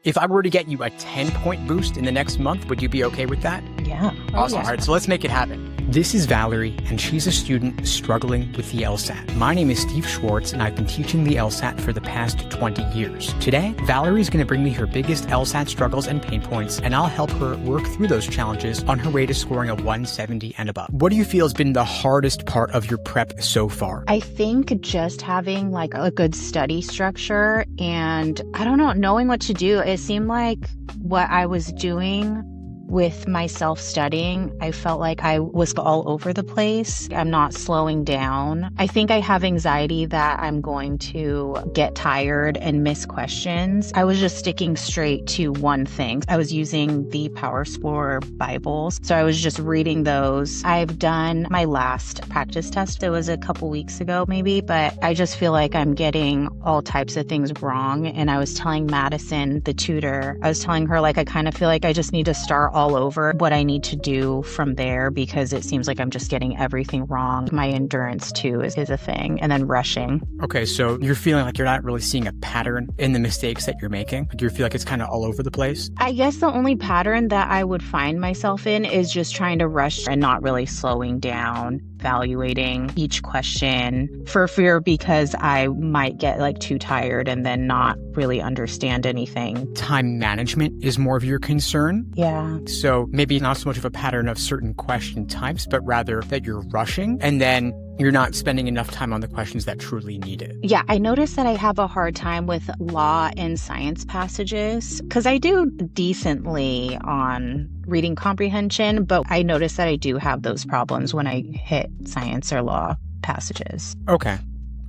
If I were to get you a 10-point boost in the next month, would you be okay with that? Yeah. Awesome. Yeah. All right, so let's make it happen. This is Valerie, and she's a student struggling with the LSAT. My name is Steve Schwartz, and I've been teaching the LSAT for the past 20 years. Today, Valerie's going to bring me her biggest LSAT struggles and pain points, and I'll help her work through those challenges on her way to scoring a 170 and above. What do you feel has been the hardest part of your prep so far? I think just having like a good study structure and I don't know, knowing what to do. It seemed like what I was doing with my self-studying, I felt like I was all over the place. I'm not slowing down. I think I have anxiety that I'm going to get tired and miss questions. I was just sticking straight to one thing. I was using the PowerScore Bibles, so I was just reading those. I've done my last practice test. It was a couple weeks ago maybe, but I just feel like I'm getting all types of things wrong. And I was telling Madison, the tutor, I was telling her like I kind of feel like I just need to start all over what I need to do from there because it seems like I'm just getting everything wrong. My endurance too is a thing, and then rushing. Okay, so you're feeling like you're not really seeing a pattern in the mistakes that you're making? Do you feel like it's kind of all over the place? I guess the only pattern that I would find myself in is just trying to rush and not really slowing down, evaluating each question for fear because I might get like too tired and then not really understand anything. Time management is more of your concern? Yeah. So maybe not so much of a pattern of certain question types, but rather that you're rushing and then you're not spending enough time on the questions that truly need it. Yeah, I noticed that I have a hard time with law and science passages because I do decently on reading comprehension, but I notice that I do have those problems when I hit science or law passages. Okay.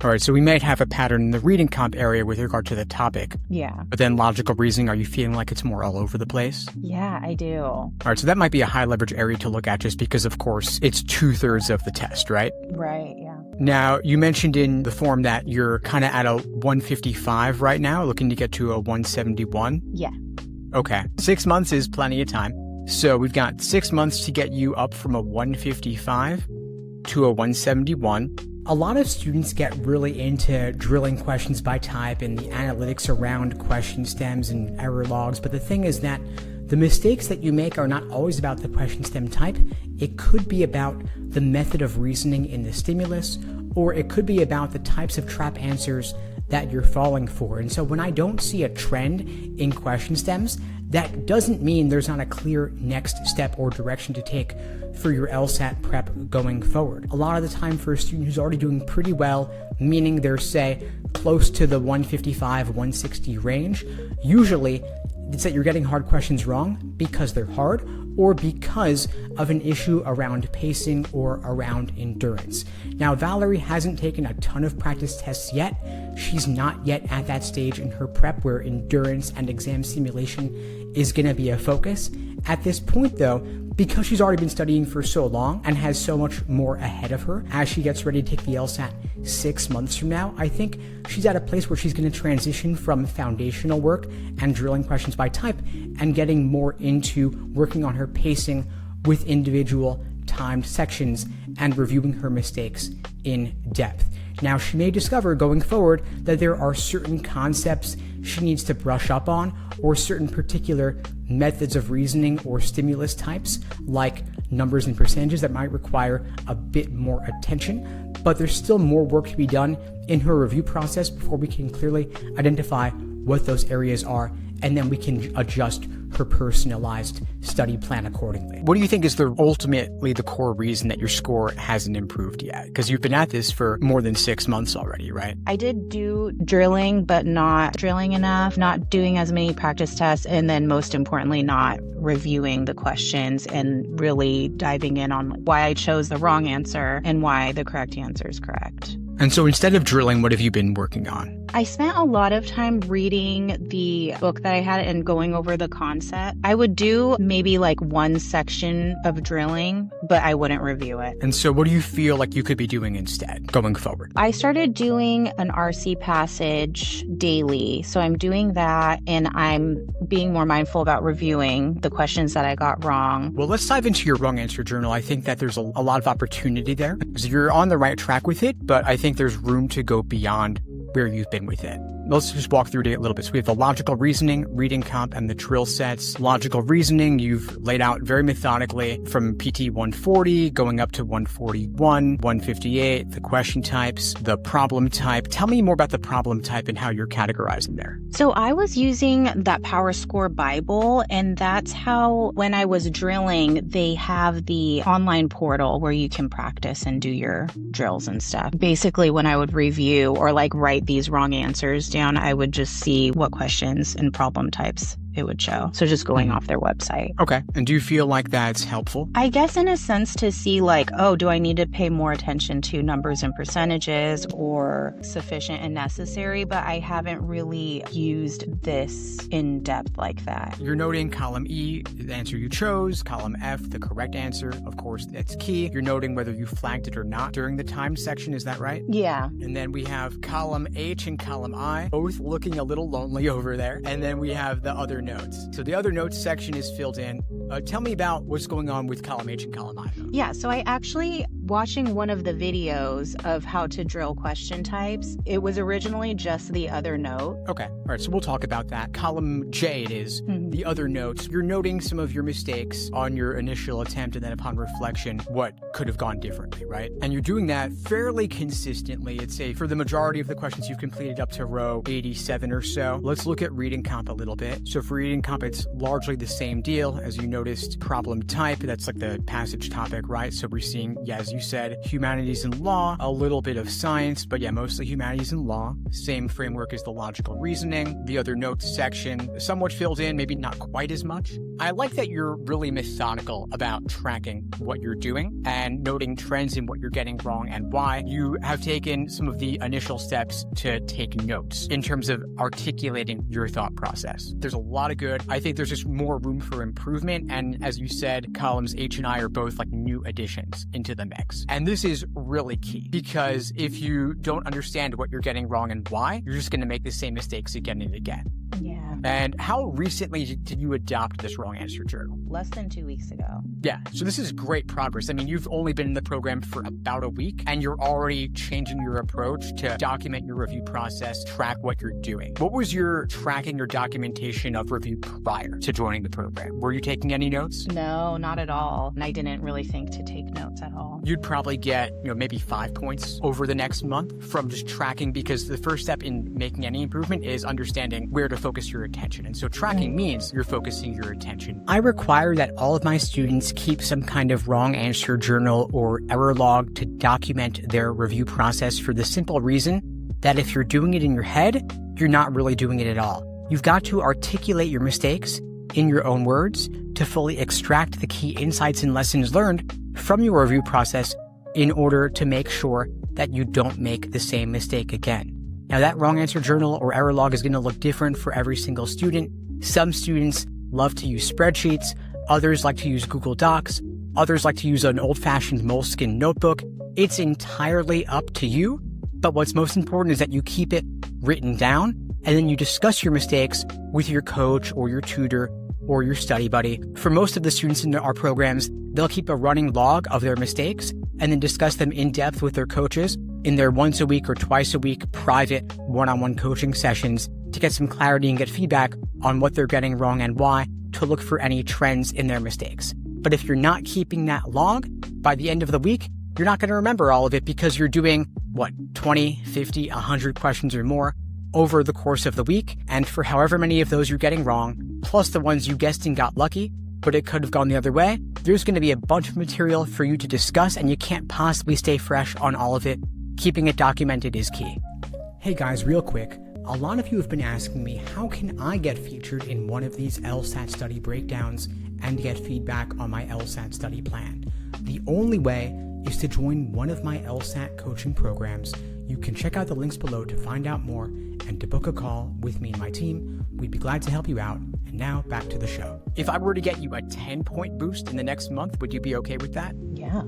All right, so we might have a pattern in the reading comp area with regard to the topic. Yeah. But then logical reasoning, are you feeling like it's more all over the place? Yeah, I do. All right, so that might be a high leverage area to look at just because, of course, it's 2/3 of the test, right? Right, yeah. Now, you mentioned in the form that you're kind of at a 155 right now, looking to get to a 171. Yeah. Okay, 6 months is plenty of time. So we've got 6 months to get you up from a 155 to a 171. A lot of students get really into drilling questions by type and the analytics around question stems and error logs, but the thing is that the mistakes that you make are not always about the question stem type. It could be about the method of reasoning in the stimulus, or it could be about the types of trap answers that you're falling for. And so when I don't see a trend in question stems, that doesn't mean there's not a clear next step or direction to take for your LSAT prep going forward. A lot of the time for a student who's already doing pretty well, meaning they're, say, close to the 155, 160 range, usually it's that you're getting hard questions wrong because they're hard or because of an issue around pacing or around endurance. Now, Valerie hasn't taken a ton of practice tests yet. She's not yet at that stage in her prep where endurance and exam simulation is going to be a focus. At this point, though, because she's already been studying for so long and has so much more ahead of her as she gets ready to take the LSAT 6 months from now, I think she's at a place where she's going to transition from foundational work and drilling questions by type and getting more into working on her pacing with individual timed sections and reviewing her mistakes in depth. Now, she may discover going forward that there are certain concepts she needs to brush up on or certain particular methods of reasoning or stimulus types like numbers and percentages that might require a bit more attention, but there's still more work to be done in her review process before we can clearly identify what those areas are, and then we can adjust her personalized study plan accordingly. What do you think is ultimately the core reason that your score hasn't improved yet? Because you've been at this for more than 6 months already, right? I did do drilling, but not drilling enough, not doing as many practice tests, and then most importantly, not reviewing the questions and really diving in on why I chose the wrong answer and why the correct answer is correct. And so instead of drilling, what have you been working on? I spent a lot of time reading the book that I had and going over the concept. I would do maybe like one section of drilling, but I wouldn't review it. And so what do you feel like you could be doing instead going forward? I started doing an RC passage daily. So I'm doing that and I'm being more mindful about reviewing the questions that I got wrong. Well, let's dive into your wrong answer journal. I think that there's a lot of opportunity there. So you're on the right track with it, but I think there's room to go beyond where you've been with it. let's just walk through it a little bit. So we have the logical reasoning, reading comp, and the drill sets. Logical reasoning, you've laid out very methodically from PT 140 going up to 141, 158, the question types, the problem type. Tell me more about the problem type and how you're categorizing there. So I was using that PowerScore Bible, and that's how, when I was drilling, they have the online portal where you can practice and do your drills and stuff. Basically, when I would review or like write these wrong answers down, I would just see what questions and problem types it would show. So just going off their website. Okay. And do you feel like that's helpful? I guess in a sense to see like, oh, do I need to pay more attention to numbers and percentages or sufficient and necessary? But I haven't really used this in depth like that. You're noting column E, the answer you chose, column F, the correct answer. Of course, that's key. You're noting whether you flagged it or not during the timed section. Is that right? Yeah. And then we have column H and column I, both looking a little lonely over there. And then we have the other notes. So the other notes section is filled in. Tell me about what's going on with column H and column I. Yeah, so I actually, watching one of the videos of how to drill question types, it was originally just the other note. Okay. All right. So we'll talk about that. Column J, it is the other notes. You're noting some of your mistakes on your initial attempt, and then upon reflection, what could have gone differently, right? And you're doing that fairly consistently. I'd say for the majority of the questions you've completed up to row 87 or so. Let's look at reading comp a little bit. So for reading comp, it's largely the same deal. As you noticed, problem type, that's like the passage topic, right? So we're seeing, yeah, as you said, humanities and law, a little bit of science, but yeah, mostly humanities and law. Same framework as the logical reasoning. The other notes section, somewhat filled in, maybe not quite as much. I like that you're really methodical about tracking what you're doing and noting trends in what you're getting wrong and why. You have taken some of the initial steps to take notes in terms of articulating your thought process. There's a lot of good. I think there's just more room for improvement. And as you said, columns H and I are both like new additions into the mix. And this is really key because if you don't understand what you're getting wrong and why, you're just going to make the same mistakes again and again. Yeah. And how recently did you adopt this wrong answer journal? Less than 2 weeks ago. Yeah. So this is great progress. I mean, you've only been in the program for about a week and you're already changing your approach to document your review process, track what you're doing. What was your tracking or documentation of review prior to joining the program? Were you taking any notes? No, not at all. And I didn't really think to take notes at all. You'd probably get, maybe 5 points over the next month from just tracking, because the first step in making any improvement is understanding where to focus your attention. And so tracking means you're focusing your attention. I require that all of my students keep some kind of wrong answer journal or error log to document their review process for the simple reason that if you're doing it in your head, you're not really doing it at all. You've got to articulate your mistakes in your own words to fully extract the key insights and lessons learned from your review process in order to make sure that you don't make the same mistake again. Now, that wrong answer journal or error log is going to look different for every single student. Some students love to use spreadsheets. Others like to use Google Docs. Others like to use an old-fashioned Moleskine notebook. It's entirely up to you. But what's most important is that you keep it written down, and then you discuss your mistakes with your coach or your tutor or your study buddy. For most of the students in our programs, they'll keep a running log of their mistakes and then discuss them in depth with their coaches in their once a week or twice a week private one-on-one coaching sessions to get some clarity and get feedback on what they're getting wrong and why, to look for any trends in their mistakes. But if you're not keeping that log, by the end of the week, you're not going to remember all of it because you're doing, 20, 50, 100 questions or more over the course of the week. And for however many of those you're getting wrong, plus the ones you guessed and got lucky, but it could have gone the other way, there's going to be a bunch of material for you to discuss, and you can't possibly stay fresh on all of it. Keeping it documented is key. Hey guys, real quick. A lot of you have been asking me, how can I get featured in one of these LSAT study breakdowns and get feedback on my LSAT study plan? The only way is to join one of my LSAT coaching programs. You can check out the links below to find out more and to book a call with me and my team. We'd be glad to help you out. And now back to the show. If I were to get you a 10-point boost in the next month, would you be okay with that? Yeah.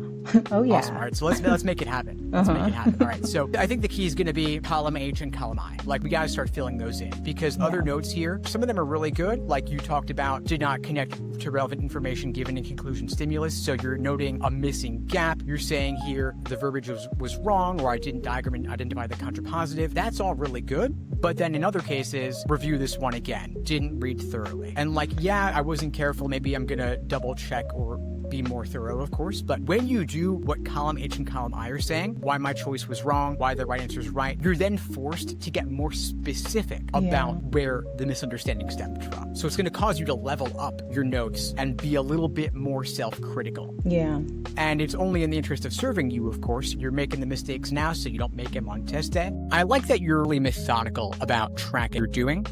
Oh, yeah. Awesome. All right, so let's make it happen. Let's make it happen. All right, so I think the key is going to be column H and column I. Like, we got to start filling those in, because other notes here, some of them are really good. Like you talked about, did not connect to relevant information given in conclusion stimulus. So you're noting a missing gap. You're saying here the verbiage was wrong, or I didn't diagram and identify the contrapositive. That's all really good. But then in other cases, review this one again. Didn't read thoroughly. And like, yeah, I wasn't careful. Maybe I'm going to double check or be more thorough, of course. But when you do what column H and column I are saying, why my choice was wrong, why the right answer is right, you're then forced to get more specific about where the misunderstanding stemmed from. So it's going to cause you to level up your notes and be a little bit more self-critical. Yeah. And it's only in the interest of serving you, of course. You're making the mistakes now so you don't make them on test day. I like that you're really methodical about tracking what you're doing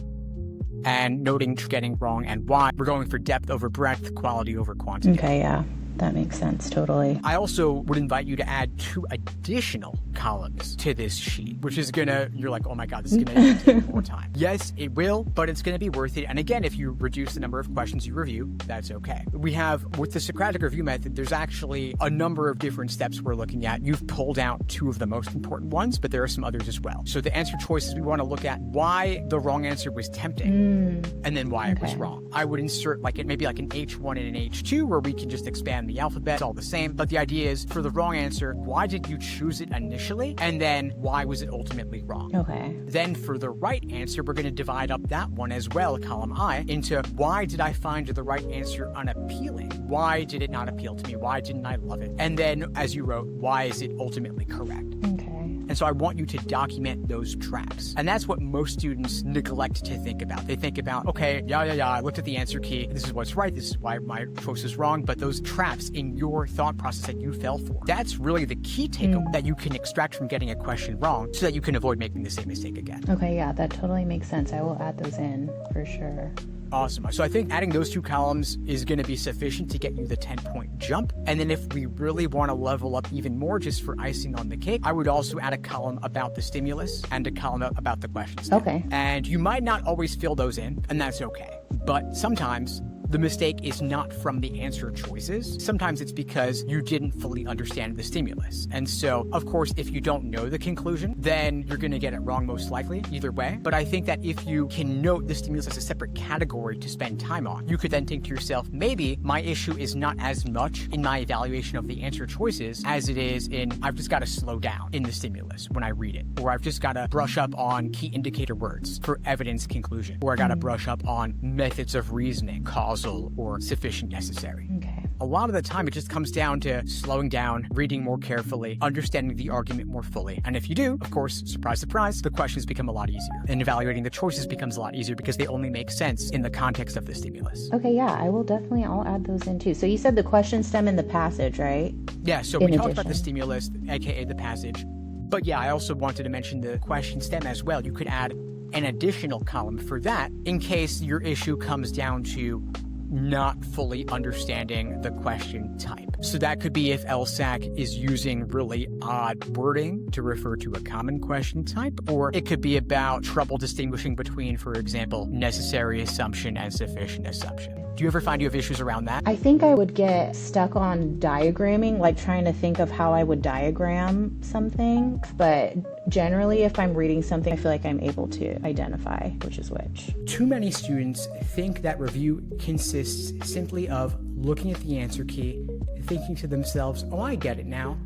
and noting getting wrong and why. We're going for depth over breadth, quality over quantity. Okay, yeah. That makes sense, totally. I also would invite you to add 2 additional columns to this sheet, which is gonna, you're like, oh my God, this is gonna take more time. Yes, it will, but it's gonna be worth it. And again, if you reduce the number of questions you review, that's okay. We have, with the Socratic review method, there's actually a number of different steps we're looking at. You've pulled out 2 of the most important ones, but there are some others as well. So the answer choices, we wanna look at why the wrong answer was tempting, and then why it was wrong. I would insert maybe like an H1 and an H2, where we can just expand the alphabet. It's all the same, but the idea is, for the wrong answer, why did you choose it initially? And then why was it ultimately wrong? Okay. Then for the right answer, we're going to divide up that one as well, column I, into why did I find the right answer unappealing? Why did it not appeal to me? Why didn't I love it? And then, as you wrote, why is it ultimately correct? Okay. And so I want you to document those tracks. And that's what most students neglect to think about. They think about, okay, I looked at the answer key. This is what's right. This is why my choice is wrong. But those traps in your thought process that you fell for, that's really the key takeaway that you can extract from getting a question wrong, so that you can avoid making the same mistake again. Okay, yeah, that totally makes sense. I will add those in for sure. Awesome. So I think adding those 2 columns is going to be sufficient to get you the 10-point jump. And then if we really want to level up even more, just for icing on the cake, I would also add a column about the stimulus and a column about the questions. Okay. And you might not always fill those in, and that's okay. But sometimes the mistake is not from the answer choices. Sometimes it's because you didn't fully understand the stimulus. And so, of course, if you don't know the conclusion, then you're going to get it wrong most likely, either way. But I think that if you can note the stimulus as a separate category to spend time on, you could then think to yourself, maybe my issue is not as much in my evaluation of the answer choices as it is in, I've just got to slow down in the stimulus when I read it, or I've just got to brush up on key indicator words for evidence conclusion, or I got to brush up on methods of reasoning, causal or sufficient necessary. Okay. A lot of the time, it just comes down to slowing down, reading more carefully, understanding the argument more fully. And if you do, of course, surprise, surprise, the questions become a lot easier. And evaluating the choices becomes a lot easier because they only make sense in the context of the stimulus. Okay, yeah, I'll add those in too. So you said the question stem and the passage, right? Yeah, so we talked about the stimulus, aka the passage. But yeah, I also wanted to mention the question stem as well. You could add an additional column for that in case your issue comes down to not fully understanding the question type. So that could be if LSAC is using really odd wording to refer to a common question type, or it could be about trouble distinguishing between, for example, necessary assumption and sufficient assumption. Do you ever find you have issues around that? I think I would get stuck on diagramming, like trying to think of how I would diagram something. But generally, if I'm reading something, I feel like I'm able to identify which is which. Too many students think that review consists simply of looking at the answer key, thinking to themselves, oh, I get it now.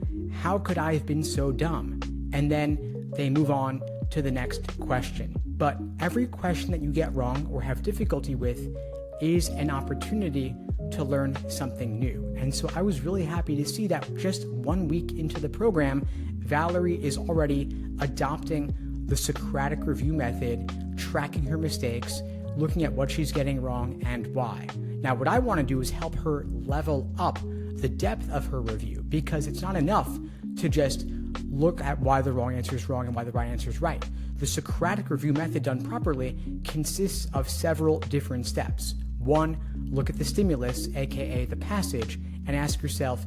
How could I have been so dumb? And then they move on to the next question. But every question that you get wrong or have difficulty with is an opportunity to learn something new. And so I was really happy to see that just 1 week into the program, Valerie is already adopting the Socratic review method, tracking her mistakes, looking at what she's getting wrong and why. Now, what I want to do is help her level up the depth of her review, because it's not enough to just look at why the wrong answer is wrong and why the right answer is right. The Socratic review method done properly consists of several different steps. 1, look at the stimulus, aka the passage, and ask yourself,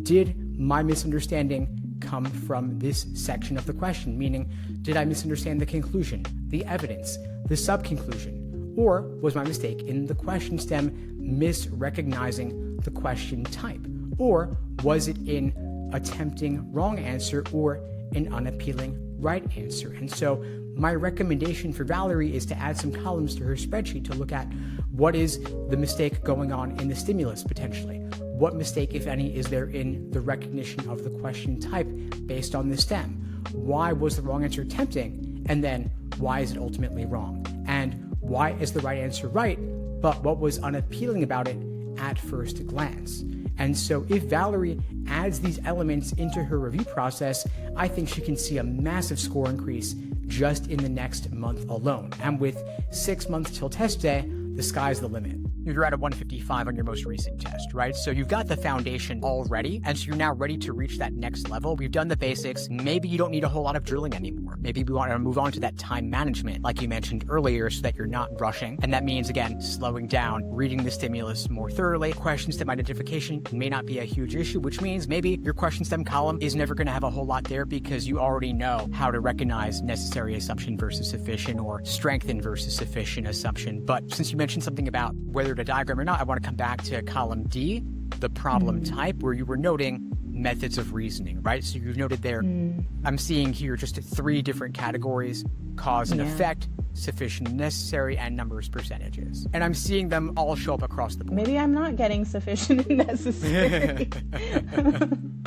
did my misunderstanding come from this section of the question? Meaning, did I misunderstand the conclusion, the evidence, the subconclusion? Or was my mistake in the question stem misrecognizing the question type? Or was it in a tempting wrong answer or an unappealing right answer. And so my recommendation for Valerie is to add some columns to her spreadsheet to look at what is the mistake going on in the stimulus potentially. What mistake, if any, is there in the recognition of the question type based on the STEM? Why was the wrong answer tempting? And then why is it ultimately wrong? And why is the right answer right, but what was unappealing about it at first glance? And so if Valerie adds these elements into her review process, I think she can see a massive score increase just in the next month alone. And with 6 months till test day, the sky's the limit. You're at a 155 on your most recent test, right? So you've got the foundation already, and so you're now ready to reach that next level. We've done the basics. Maybe you don't need a whole lot of drilling anymore. Maybe we want to move on to that time management, like you mentioned earlier, so that you're not rushing. And that means, again, slowing down, reading the stimulus more thoroughly. Question stem identification may not be a huge issue, which means maybe your question stem column is never going to have a whole lot there because you already know how to recognize necessary assumption versus sufficient or strengthened versus sufficient assumption. But since you mentioned something about whether to diagram or not, I want to come back to column D, the problem type, where you were noting methods of reasoning, right? So you've noted there, I'm seeing here just 3 different categories: cause and effect, sufficient and necessary, and numbers percentages. And I'm seeing them all show up across the board. Maybe I'm not getting sufficient and necessary.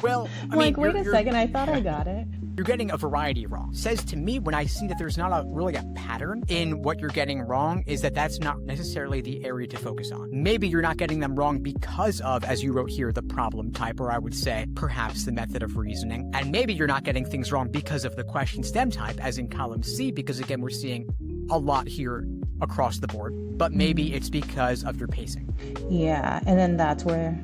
Well, I mean, wait a second, I thought I got it. You're getting a variety wrong. Says to me, when I see that there's not really a pattern in what you're getting wrong, is that that's not necessarily the area to focus on. Maybe you're not getting them wrong because of, as you wrote here, the problem type, or I would say perhaps the method of reasoning. And maybe you're not getting things wrong because of the question stem type, as in column C, because again, we're seeing a lot here across the board, but maybe it's because of your pacing. Yeah, and then that's where,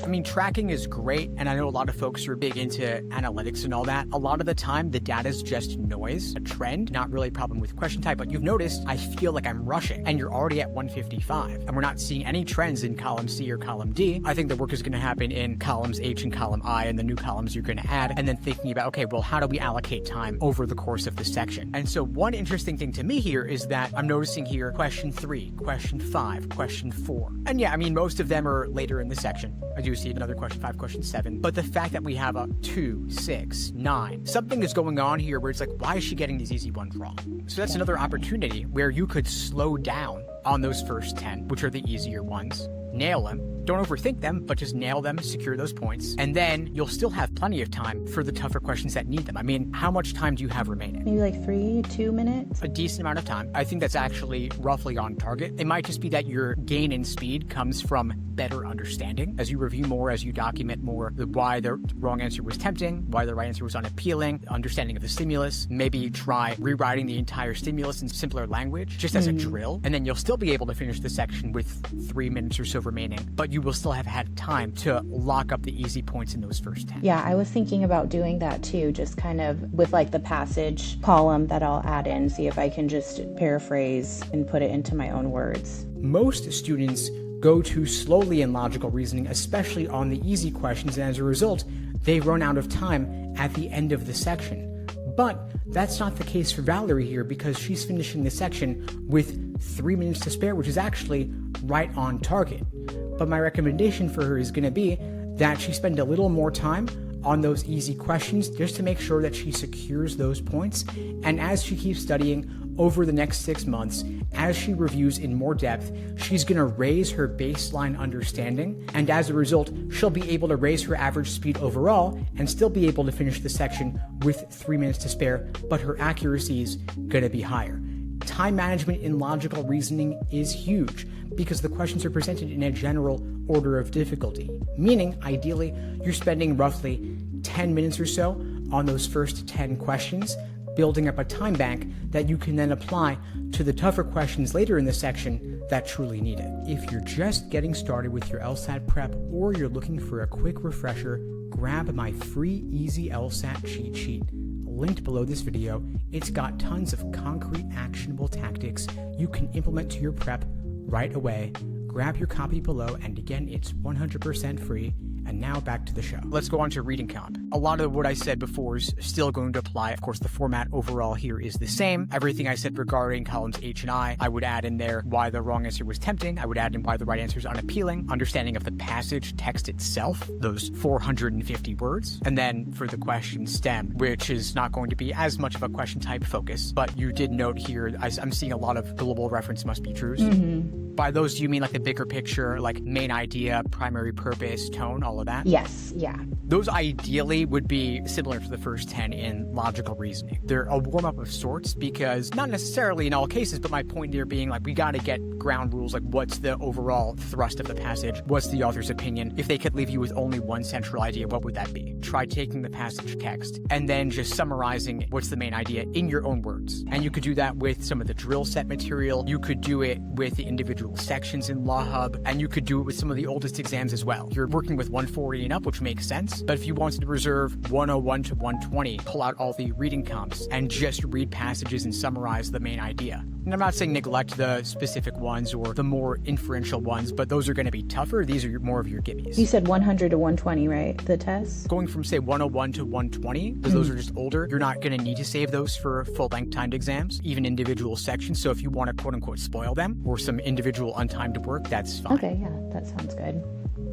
I mean, tracking is great, and I know a lot of folks are big into analytics and all that. A lot of the time, the data is just noise, a trend, not really a problem with question type, but you've noticed I feel like I'm rushing, and you're already at 155, and we're not seeing any trends in column C or column D. I think the work is going to happen in columns H and column I, and the new columns you're going to add, and then thinking about, okay, well, how do we allocate time over the course of the section? And so one interesting thing to me here is that I'm noticing here question 3, question 5, question 4. And yeah, I mean, most of them are later in the section. I do see another question 5, question 7. But the fact that we have a 2, 6, 9, something is going on here where it's like, why is she getting these easy ones wrong? So that's another opportunity where you could slow down on those first 10, which are the easier ones. Nail them. Don't overthink them, but just nail them, secure those points. And then you'll still have plenty of time for the tougher questions that need them. I mean, how much time do you have remaining? Maybe like 2 minutes? A decent amount of time. I think that's actually roughly on target. It might just be that your gain in speed comes from better understanding. As you review more, as you document more, why the wrong answer was tempting, why the right answer was unappealing, understanding of the stimulus. Maybe you try rewriting the entire stimulus in simpler language, just as a drill. And then you'll still be able to finish the section with 3 minutes or so remaining, but you will still have had time to lock up the easy points in those first 10. Yeah, I was thinking about doing that too, just kind of with like the passage column that I'll add in, see if I can just paraphrase and put it into my own words. Most students go too slowly in logical reasoning, especially on the easy questions, and as a result, they run out of time at the end of the section. But that's not the case for Valerie here, because she's finishing the section with 3 minutes to spare, which is actually right on target. But my recommendation for her is going to be that she spend a little more time on those easy questions just to make sure that she secures those points. And as she keeps studying over the next 6 months, as she reviews in more depth, she's going to raise her baseline understanding. And as a result, she'll be able to raise her average speed overall and still be able to finish the section with 3 minutes to spare, but her accuracy is going to be higher. Time management in logical reasoning is huge because the questions are presented in a general order of difficulty, meaning ideally you're spending roughly 10 minutes or so on those first 10 questions, building up a time bank that you can then apply to the tougher questions later in the section that truly need it. If you're just getting started with your LSAT prep or you're looking for a quick refresher, grab my free Easy LSAT cheat sheet linked below this video. It's got tons of concrete actionable tactics you can implement to your prep right away. Grab your copy below, and again, it's 100% free. And now back to the show. Let's go on to reading comp. A lot of what I said before is still going to apply. Of course, the format overall here is the same. Everything I said regarding columns H and I would add in there why the wrong answer was tempting. I would add in why the right answer is unappealing, understanding of the passage text itself, those 450 words. And then for the question STEM, which is not going to be as much of a question type focus, but you did note here, I'm seeing a lot of global reference must be trues. By those, do you mean like the bigger picture, like main idea, primary purpose, tone, all of that? Yes, yeah. Those ideally would be similar to the first 10 in logical reasoning. They're a warm-up of sorts because, not necessarily in all cases, but my point here being like we got to get ground rules, like what's the overall thrust of the passage, what's the author's opinion. If they could leave you with only one central idea, what would that be? Try taking the passage text and then just summarizing what's the main idea in your own words. And you could do that with some of the drill set material. You could do it with the individual sections in Law Hub, and you could do it with some of the oldest exams as well. You're working with 140 and up, which makes sense. But if you wanted to reserve 101 to 120, pull out all the reading comps and just read passages and summarize the main idea. And I'm not saying neglect the specific ones or the more inferential ones, but those are going to be tougher. These are more of your gimmies. You said 100 to 120, right? The tests? Going from, say, 101 to 120, because those are just older, you're not going to need to save those for full-length timed exams, even individual sections. So if you want to quote-unquote spoil them or some individual untimed work, that's fine. Okay, yeah, that sounds good.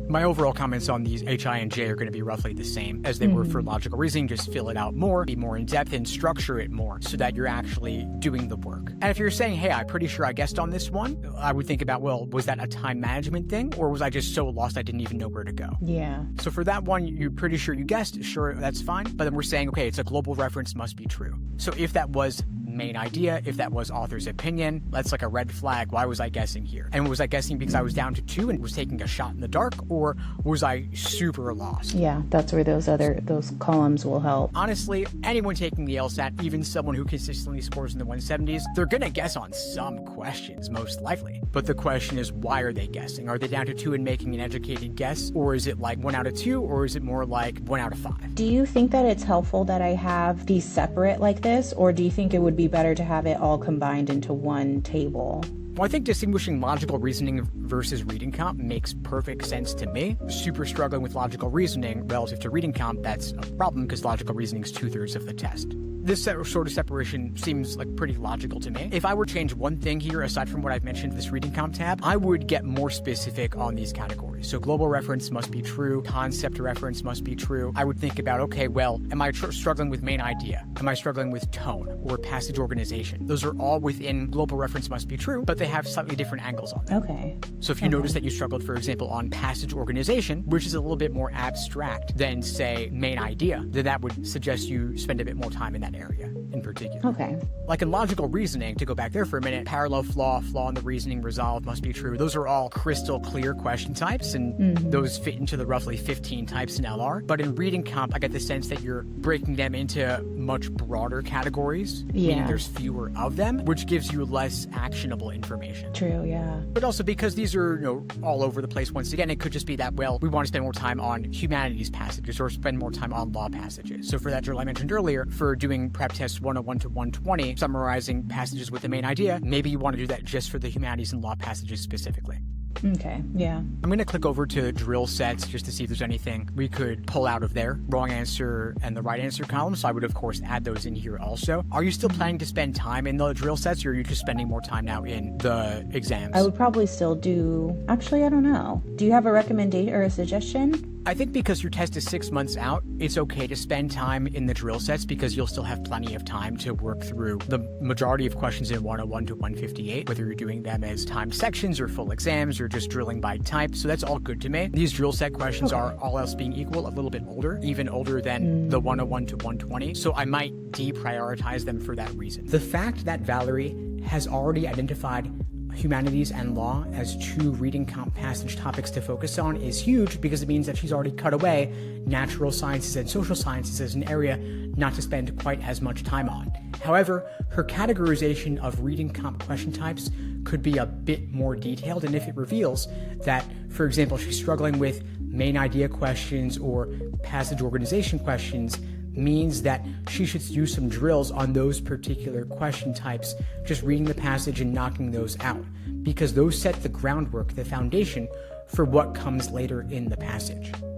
My overall comments on these H, I, and J are going to be roughly the same as they were for logical reasoning. Just fill it out more, be more in-depth, and structure it more so that you're actually doing the work. And if you're saying, hey, I'm pretty sure I guessed on this one, I would think about, well, was that a time management thing, or was I just so lost I didn't even know where to go? Yeah. So for that one, you're pretty sure you guessed. Sure, that's fine. But then we're saying, okay, it's a global reference, must be true. So if that was main idea, if that was author's opinion, that's like a red flag. Why was I guessing here? And was I guessing because I was down to 2 and was taking a shot in the dark, or was I super lost? Yeah, that's where those columns will help. Honestly, anyone taking the LSAT, even someone who consistently scores in the 170s, they're gonna guess on some questions, most likely. But the question is, why are they guessing? Are they down to 2 and making an educated guess? Or is it like 1 out of 2? Or is it more like 1 out of 5? Do you think that it's helpful that I have these separate like this? Or do you think it would be better to have it all combined into one table? Well, I think distinguishing logical reasoning versus reading comp makes perfect sense to me. Super struggling with logical reasoning relative to reading comp, that's a problem because logical reasoning is 2/3 of the test. This sort of separation seems like pretty logical to me. If I were to change one thing here, aside from what I've mentioned, this reading comp tab, I would get more specific on these categories. So global reference must be true, concept reference must be true. I would think about, okay, well, am I struggling with main idea? Am I struggling with tone or passage organization? Those are all within global reference must be true, but they have slightly different angles on them. Okay. So if you notice that you struggled, for example, on passage organization, which is a little bit more abstract than, say, main idea, then that would suggest you spend a bit more time in that area in particular. Okay. Like in logical reasoning, to go back there for a minute, parallel flaw, flaw in the reasoning, resolve must be true. Those are all crystal clear question types, and those fit into the roughly 15 types in LR. But in reading comp, I get the sense that you're breaking them into much broader categories, meaning there's fewer of them, which gives you less actionable information. True, yeah. But also because these are, all over the place. Once again, it could just be that, well, we want to spend more time on humanities passages or spend more time on law passages. So for that drill I mentioned earlier, for doing prep test 101 to 120, summarizing passages with the main idea, maybe you want to do that just for the humanities and law passages specifically. Okay, yeah. I'm going to click over to drill sets just to see if there's anything we could pull out of there. Wrong answer and the right answer column. So I would, of course, add those in here also. Are you still planning to spend time in the drill sets, or are you just spending more time now in the exams? I would probably still do... Actually, I don't know. Do you have a recommendation or a suggestion? I think because your test is 6 months out, it's okay to spend time in the drill sets because you'll still have plenty of time to work through the majority of questions in 101 to 158, whether you're doing them as timed sections or full exams or just drilling by type. So that's all good to me. These drill set questions are, all else being equal, a little bit older, even older than the 101 to 120. So I might deprioritize them for that reason. The fact that Valerie has already identified humanities and law as 2 reading comp passage topics to focus on is huge because it means that she's already cut away natural sciences and social sciences as an area not to spend quite as much time on. However, her categorization of reading comp question types could be a bit more detailed, and if it reveals that, for example, she's struggling with main idea questions or passage organization questions, means that she should do some drills on those particular question types, just reading the passage and knocking those out, because those set the groundwork, the foundation for what comes later in the passage.